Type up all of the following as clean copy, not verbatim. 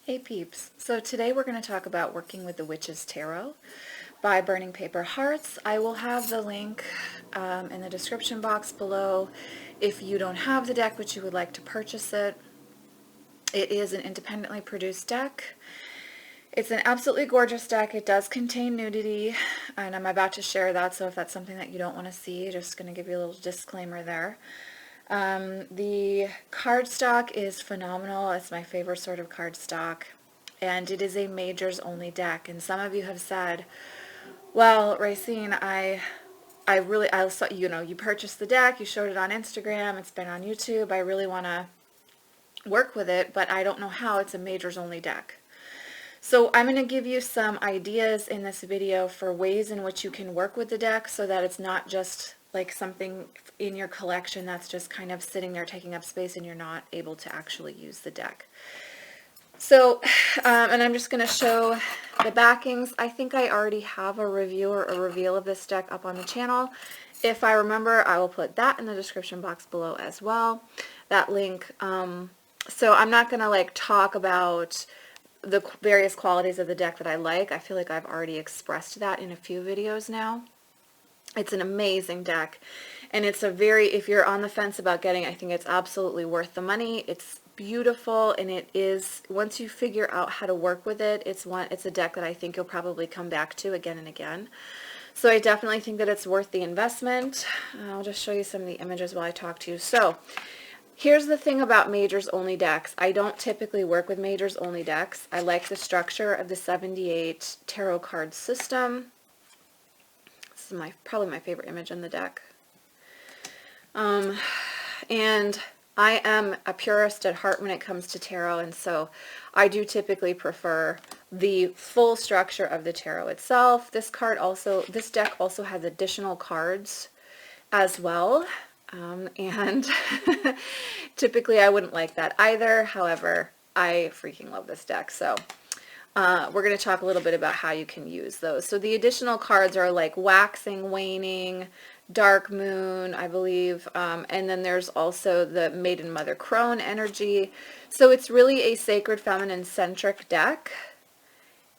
Hey peeps, so today we're going to talk about working with the Witch's Tarot by Burning Paper Hearts. I will have the link in the description box below if you don't have the deck but you would like to purchase it. It is an independently produced deck. It's an absolutely gorgeous deck. It does contain nudity, and I'm about to share that, so if that's something that you don't want to see, just going to give you a little disclaimer there. The cardstock is phenomenal. It's my favorite sort of cardstock, and it is a majors only deck. And some of you have said, well, Racine, I saw, you purchased the deck, you showed it on Instagram, it's been on YouTube, I really want to work with it, but I don't know how. It's a majors only deck. So I'm going to give you some ideas in this video for ways in which you can work with the deck so that it's not just like something in your collection that's just kind of sitting there taking up space and you're not able to actually use the deck. So, and I'm just going to show the backings. I think I already have a review or a reveal of this deck up on the channel. If I remember, I will put that in the description box below as well, that link. So I'm not going to like talk about the various qualities of the deck that I like. I feel like I've already expressed that in a few videos now. It's an amazing deck, and it's a very, if you're on the fence about getting, I think it's absolutely worth the money. It's beautiful, and it is, once you figure out how to work with it, it's a deck that I think you'll probably come back to again and again. So I definitely think that it's worth the investment. I'll just show you some of the images while I talk to you. So here's the thing about majors only decks. I don't typically work with majors only decks. I like the structure of the 78 tarot card system. This is probably my favorite image in the deck. And I am a purist at heart when it comes to tarot, and so I do typically prefer the full structure of the tarot itself. This deck also has additional cards as well. And typically I wouldn't like that either. However, I freaking love this deck. So we're going to talk a little bit about how you can use those. So the additional cards are like waxing, waning, dark moon, I believe. And then there's also the maiden mother crone energy. So it's really a sacred feminine centric deck.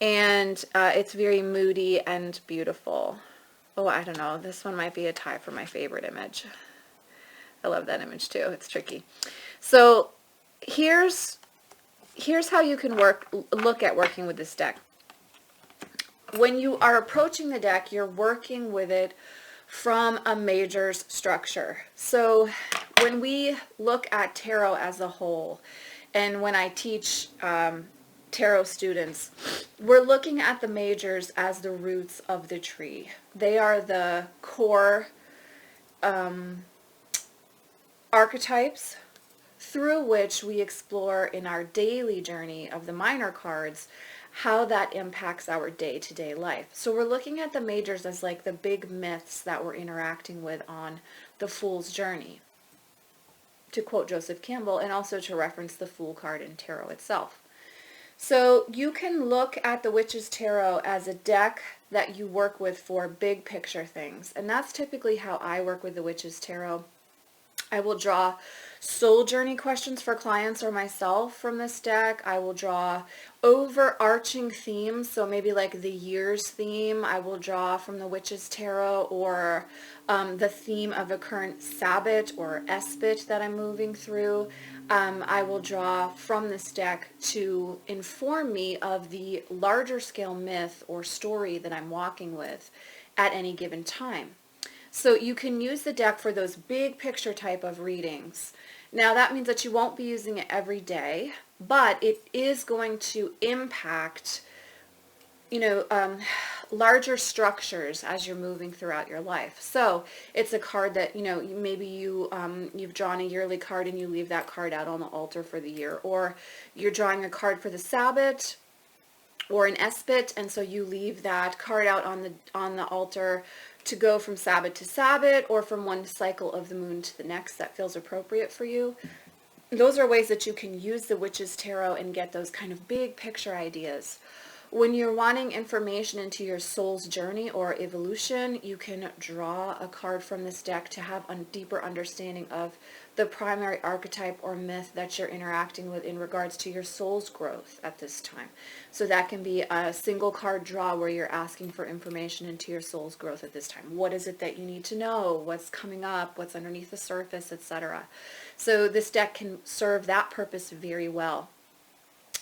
And it's very moody and beautiful. Oh, I don't know. This one might be a tie for my favorite image. I love that image too. It's tricky. So here's how you can look at working with this deck. When you are approaching the deck, you're working with it from a majors structure. So when we look at tarot as a whole, and when I teach tarot students, we're looking at the majors as the roots of the tree. They are the core archetypes through which we explore in our daily journey of the minor cards how that impacts our day-to-day life. So we're looking at the majors as like the big myths that we're interacting with on the Fool's Journey, to quote Joseph Campbell, and also to reference the Fool card in tarot itself. So you can look at the Witch's Tarot as a deck that you work with for big picture things, and that's typically how I work with the Witch's Tarot. I will draw soul journey questions for clients or myself from this deck. I will draw overarching themes, so maybe like the year's theme I will draw from the Witch's Tarot, or the theme of a current Sabbat or Espit that I'm moving through. I will draw from this deck to inform me of the larger scale myth or story that I'm walking with at any given time. So you can use the deck for those big picture type of readings. Now that means that you won't be using it every day, but it is going to impact, larger structures as you're moving throughout your life. So it's a card that, maybe you've drawn a yearly card and you leave that card out on the altar for the year, or you're drawing a card for the Sabbat or an Espit, and so you leave that card out on the altar to go from Sabbat to Sabbat, or from one cycle of the moon to the next that feels appropriate for you. Those are ways that you can use the Witch's Tarot and get those kind of big picture ideas. When you're wanting information into your soul's journey or evolution, you can draw a card from this deck to have a deeper understanding of the primary archetype or myth that you're interacting with in regards to your soul's growth at this time. So that can be a single card draw where you're asking for information into your soul's growth at this time. What is it that you need to know? What's coming up? What's underneath the surface, etc. So this deck can serve that purpose very well.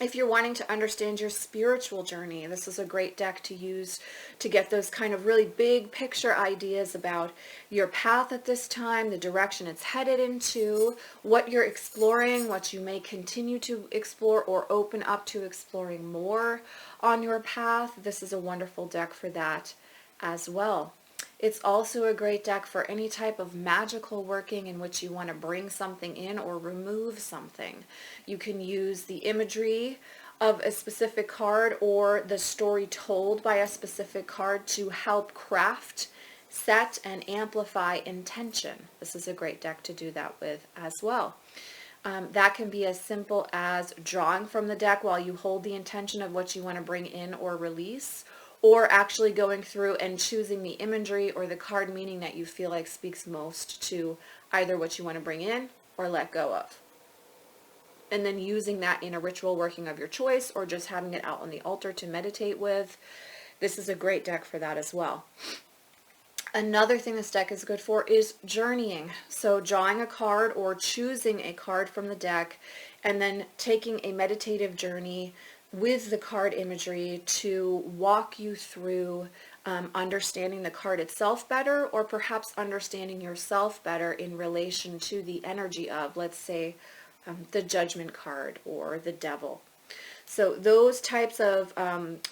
If you're wanting to understand your spiritual journey, this is a great deck to use to get those kind of really big picture ideas about your path at this time, the direction it's headed into, what you're exploring, what you may continue to explore or open up to exploring more on your path. This is a wonderful deck for that as well. It's also a great deck for any type of magical working in which you want to bring something in or remove something. You can use the imagery of a specific card or the story told by a specific card to help craft, set, and amplify intention. This is a great deck to do that with as well. That can be as simple as drawing from the deck while you hold the intention of what you want to bring in or release, or actually going through and choosing the imagery or the card meaning that you feel like speaks most to either what you want to bring in or let go of. And then using that in a ritual working of your choice or just having it out on the altar to meditate with. This is a great deck for that as well. Another thing this deck is good for is journeying. So drawing a card or choosing a card from the deck and then taking a meditative journey with the card imagery to walk you through understanding the card itself better, or perhaps understanding yourself better in relation to the energy of, let's say, the Judgment card or the Devil. So those types of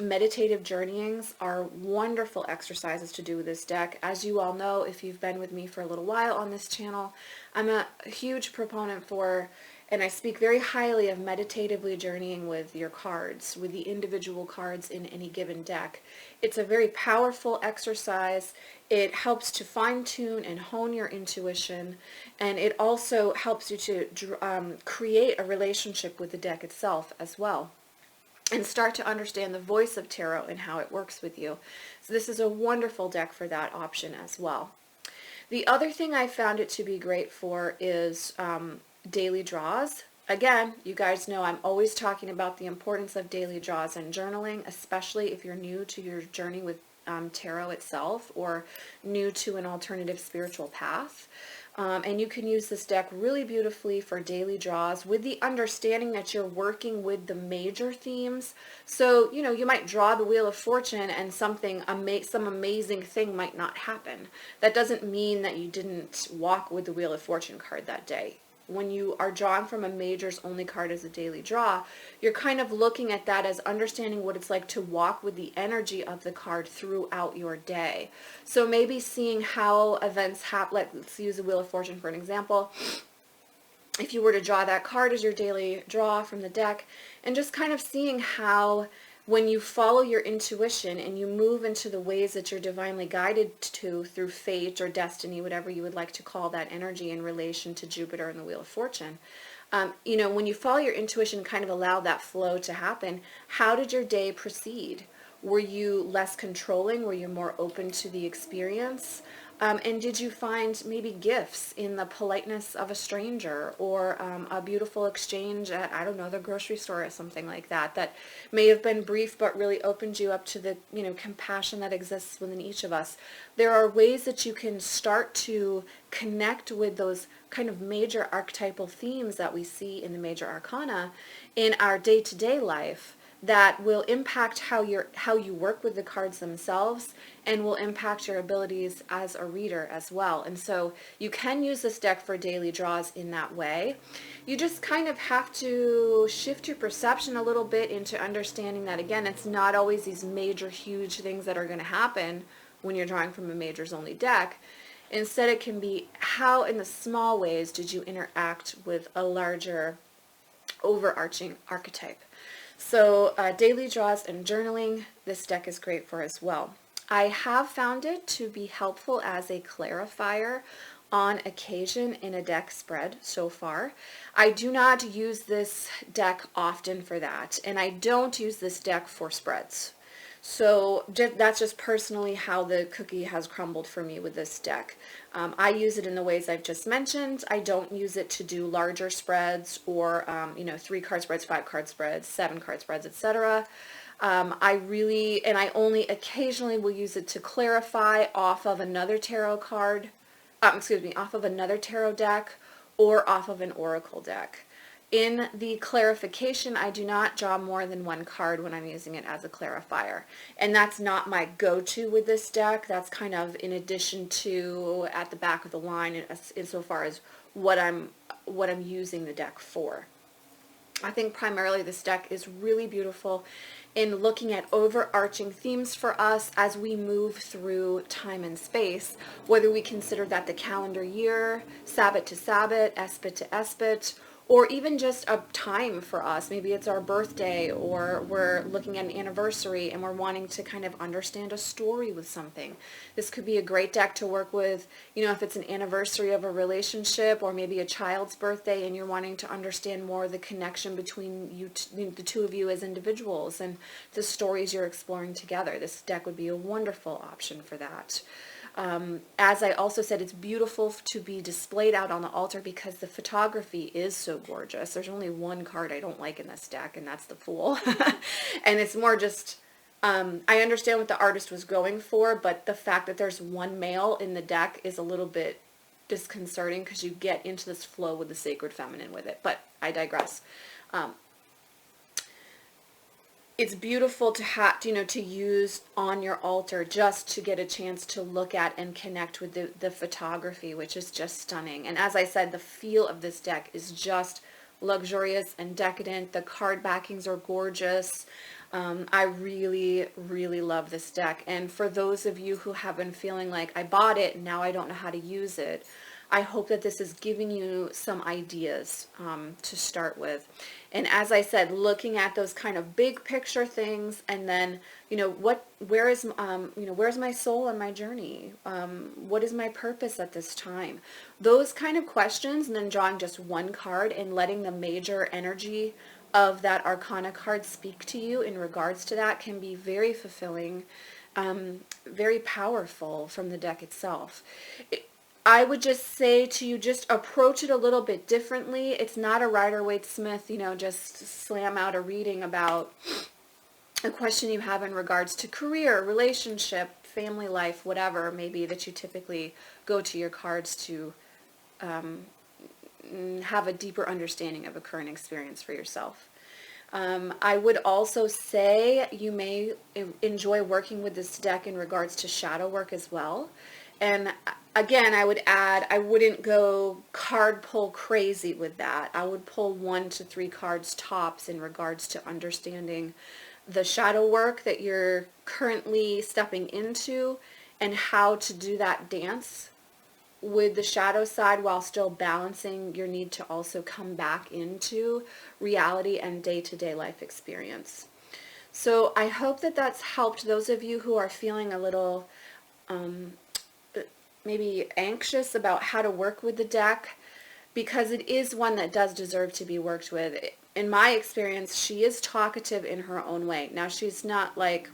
meditative journeyings are wonderful exercises to do with this deck. As you all know, if you've been with me for a little while on this channel, I'm a huge proponent for, and I speak very highly of, meditatively journeying with your cards, with the individual cards in any given deck. It's a very powerful exercise. It helps to fine-tune and hone your intuition, and it also helps you to create a relationship with the deck itself as well, and start to understand the voice of tarot and how it works with you. So this is a wonderful deck for that option as well. The other thing I found it to be great for is daily draws. Again, you guys know I'm always talking about the importance of daily draws and journaling, especially if you're new to your journey with tarot itself or new to an alternative spiritual path. And you can use this deck really beautifully for daily draws with the understanding that you're working with the major themes. So, you know, you might draw the Wheel of Fortune and some amazing thing might not happen. That doesn't mean that you didn't walk with the Wheel of Fortune card that day. When you are drawing from a majors only card as a daily draw, you're kind of looking at that as understanding what it's like to walk with the energy of the card throughout your day. So maybe seeing how events happen. Let's use the Wheel of Fortune for an example. If you were to draw that card as your daily draw from the deck, and just kind of seeing how, when you follow your intuition and you move into the ways that you're divinely guided to through fate or destiny, whatever you would like to call that energy in relation to Jupiter and the Wheel of Fortune, you know, when you follow your intuition, kind of allow that flow to happen, how did your day proceed? Were you less controlling? Were you more open to the experience? And did you find maybe gifts in the politeness of a stranger, or a beautiful exchange at, I don't know, the grocery store or something like that, that may have been brief but really opened you up to the, you know, compassion that exists within each of us? There are ways that you can start to connect with those kind of major archetypal themes that we see in the major arcana in our day-to-day life that will impact how you work with the cards themselves, and will impact your abilities as a reader as well. And so you can use this deck for daily draws in that way. You just kind of have to shift your perception a little bit into understanding that, again, it's not always these major, huge things that are going to happen when you're drawing from a majors only deck. Instead, it can be, how in the small ways did you interact with a larger overarching archetype? So daily draws and journaling, this deck is great for as well. I have found it to be helpful as a clarifier on occasion in a deck spread so far. I do not use this deck often for that, and I don't use this deck for spreads. So that's just personally how the cookie has crumbled for me with this deck. I use it in the ways I've just mentioned. I don't use it to do larger spreads or, 3-card spreads, 5-card spreads, 7-card spreads, etc. I only occasionally will use it to clarify off of another tarot card, off of another tarot deck or off of an oracle deck. In the clarification, I do not draw more than 1 card when I'm using it as a clarifier. And that's not my go-to with this deck. That's kind of in addition to at the back of the line insofar as what I'm using the deck for. I think primarily this deck is really beautiful in looking at overarching themes for us as we move through time and space, whether we consider that the calendar year, Sabbath to Sabbath, Espit to Espit, or even just a time for us. Maybe it's our birthday, or we're looking at an anniversary and we're wanting to kind of understand a story with something. This could be a great deck to work with, if it's an anniversary of a relationship or maybe a child's birthday and you're wanting to understand more the connection between the two of you as individuals and the stories you're exploring together. This deck would be a wonderful option for that. As I also said, it's beautiful to be displayed out on the altar because the photography is so gorgeous. There's only 1 card I don't like in this deck, and that's the Fool. And it's more just, I understand what the artist was going for, but the fact that there's 1 male in the deck is a little bit disconcerting because you get into this flow with the sacred feminine with it. But I digress. It's beautiful to have, to use on your altar just to get a chance to look at and connect with the photography, which is just stunning. And as I said, the feel of this deck is just luxurious and decadent. The card backings are gorgeous. I really, really love this deck. And for those of you who have been feeling like, I bought it and now I don't know how to use it, I hope that this is giving you some ideas to start with. And as I said, looking at those kind of big picture things, and then, where's my soul on my journey? What is my purpose at this time? Those kind of questions, and then drawing just 1 card and letting the major energy of that Arcana card speak to you in regards to that can be very fulfilling, very powerful from the deck itself. I would just say to you, just approach it a little bit differently. It's not a Rider-Waite-Smith, just slam out a reading about a question you have in regards to career, relationship, family life, whatever maybe that you typically go to your cards to have a deeper understanding of a current experience for yourself. I would also say you may enjoy working with this deck in regards to shadow work as well. And again, I would add, I wouldn't go card pull crazy with that. I would pull 1 to 3 cards tops in regards to understanding the shadow work that you're currently stepping into and how to do that dance with the shadow side while still balancing your need to also come back into reality and day-to-day life experience. So I hope that that's helped those of you who are feeling a little maybe anxious about how to work with the deck, because it is one that does deserve to be worked with. In my experience, she is talkative in her own way. Now, she's not like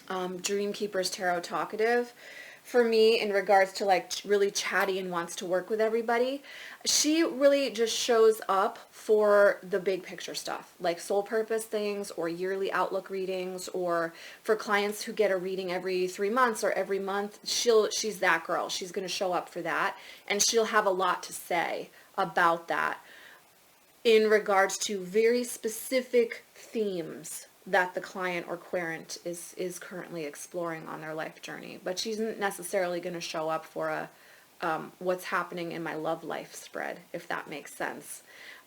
Dreamkeeper's Tarot talkative. For me, in regards to like really chatty and wants to work with everybody, she really just shows up for the big picture stuff, like soul purpose things or yearly outlook readings, or for clients who get a reading every 3 months or every month. She's that girl. She's going to show up for that, and she'll have a lot to say about that in regards to very specific themes that the client or querent is currently exploring on their life journey. But she's not necessarily going to show up for a what's happening in my love life spread, if that makes sense.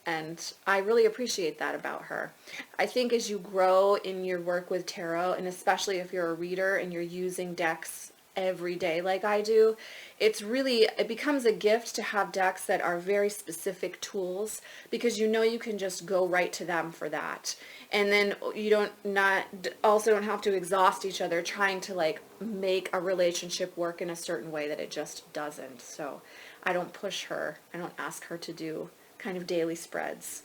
And I really appreciate that about her. I think as you grow in your work with tarot, and especially if you're a reader and you're using decks every day like I do. It becomes a gift to have decks that are very specific tools, because you know you can just go right to them for that. And then you don't have to exhaust each other trying to like make a relationship work in a certain way that it just doesn't. So I don't push her. I don't ask her to do kind of daily spreads.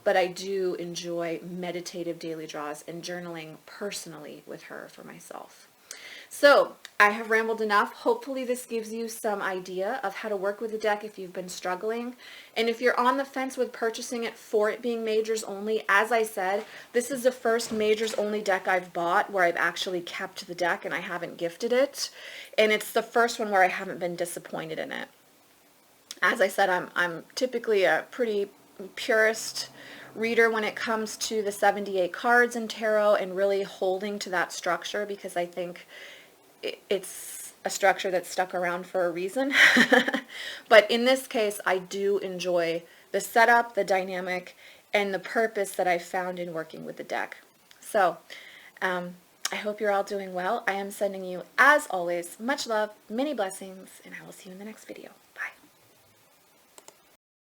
But I do enjoy meditative daily draws and journaling personally with her for myself. So I have rambled enough. Hopefully this gives you some idea of how to work with the deck if you've been struggling. And if you're on the fence with purchasing it for it being majors only, as I said, this is the first majors only deck I've bought where I've actually kept the deck and I haven't gifted it. And it's the first one where I haven't been disappointed in it. As I said, I'm typically a pretty purist reader when it comes to the 78 cards in tarot and really holding to that structure, because I think it's a structure that's stuck around for a reason. But in this case, I do enjoy the setup, the dynamic, and the purpose that I found in working with the deck. So I hope you're all doing well. I am sending you, as always, much love, many blessings, and I will see you in the next video. Bye.